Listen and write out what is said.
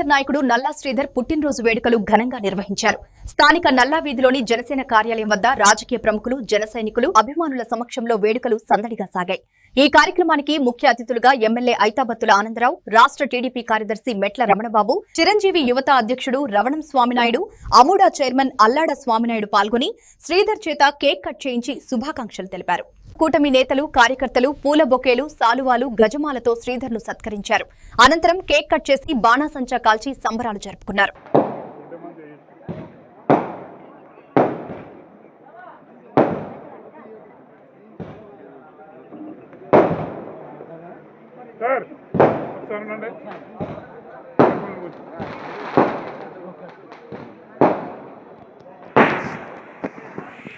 Senior నాయకుడు నల్లా శ్రీధర్ పుట్టినరోజు వేడుకలు ఘనంగా నిర్వహించారు. స్థానిక నల్లా వీధిలోని జనసేన కార్యాలయం వద్ద రాజకీయ ప్రముఖులు, జన సైనికులు, అభిమానుల సమక్షంలో వేడుకలు సందడిగా సాగాయి. ఈ కార్యక్రమానికి ముఖ్య అతిథులుగా ఎమ్మెల్యే ఐతాబత్తుల ఆనందరావు, రాష్ట్ర టీడీపీ కార్యదర్శి మెట్ల రమణబాబు, చిరంజీవి యువత అధ్యక్షుడు రవణం స్వామినాయుడు, అమూడా చైర్మన్ అల్లాడ స్వామినాయుడు పాల్గొని శ్రీధర్ చేత కేక్ కట్ చేయించి శుభాకాంక్షలు తెలిపారు. కూటమి నేతలు, కార్యకర్తలు పూల బొకేలు, సాలువాలు, గజమాలతో శ్రీధర్ను సత్కరించారు. అనంతరం కేక్ కట్ చేసి బాణాసంచా కాల్చి సంబరాలు జరుపుకున్నారు. సార్